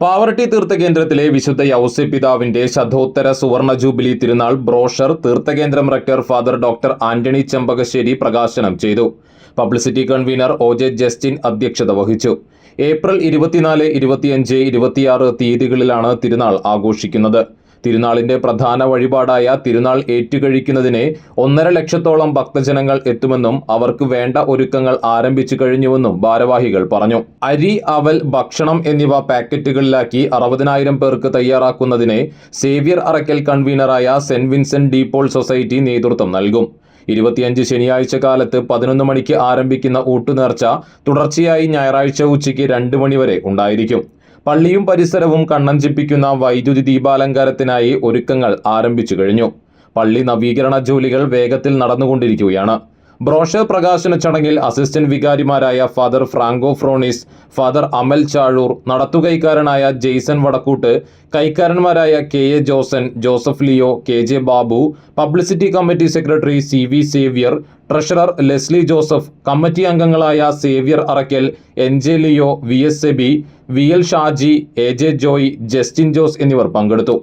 പാവറട്ടി തീർത്ഥകേന്ദ്രത്തിലെ വിശുദ്ധ യൗസേപ്പ് പിതാവിന്റെ ശതോത്തര സുവർണ ജൂബിലി തിരുനാൾ ബ്രോഷർ തീർത്ഥകേന്ദ്രം rector father doctor Antony Chempakassery പ്രകാശനം ചെയ്തു. Publicity convener ഒ.ജെ. ജസ്റ്റിൻ അധ്യക്ഷത വഹിച്ചു. ഏപ്രിൽ 24, 25, 26 തീയതികളിലാണ് തിരുനാൾ ആഘോഷിക്കുന്നത്. തിരുനാളിന്റെ പ്രധാന വഴിപാടായ തിരുനാൾ ഏറ്റുകഴിക്കുന്നതിന് 1.5 ലക്ഷത്തോളം ഭക്തജനങ്ങൾ എത്തുമെന്നും അവർക്ക് വേണ്ട ഒരുക്കങ്ങൾ ആരംഭിച്ചു കഴിഞ്ഞുവെന്നും ഭാരവാഹികൾ പറഞ്ഞു. അരി, അവൽ, ഭക്ഷണം എന്നിവ പാക്കറ്റുകളിലാക്കി 60,000 പേർക്ക് തയ്യാറാക്കുന്നതിന് സേവ്യർ അറക്കൽ കൺവീനറായ Saint Vincent de Paul society നേതൃത്വം നൽകും. 25 ശനിയാഴ്ച കാലത്ത് 11 മണിക്ക് ആരംഭിക്കുന്ന ഊട്ടുനേർച്ച തുടർച്ചയായി ഞായറാഴ്ച ഉച്ചയ്ക്ക് 2 മണി വരെ ഉണ്ടായിരിക്കും. പള്ളിയും പരിസരവും കണ്ണഞ്ചിപ്പിക്കുന്ന വൈദ്യുതി ദീപാലങ്കാരത്തിനായി ഒരുക്കങ്ങൾ ആരംഭിച്ചു കഴിഞ്ഞു. പള്ളി നവീകരണ ജോലികൾ വേഗത്തിൽ നടന്നുകൊണ്ടിരിക്കുകയാണ്. ബ്രോഷർ പ്രകാശന ചടങ്ങിൽ അസിസ്റ്റന്റ് വികാരിമാരായ ഫാദർ ഫ്രാങ്കോ ഫ്രോണിസ്, ഫാദർ അമൽ ചാഴൂർ, നടത്തുകൈക്കാരനായ ജെയ്സൺ വടക്കൂട്ട്, കൈക്കാരന്മാരായ K A. Joson, Joseph Leo, K J. Babu, publicity committee secretary C V. Xavier, treasurer Leslie Joseph, committee അംഗങ്ങളായ Xavier Arakkal, N J. Leo, V S. Seby, V L. Shaji, A J. Joy, Justin Jose എന്നിവർ പങ്കെടുത്തു.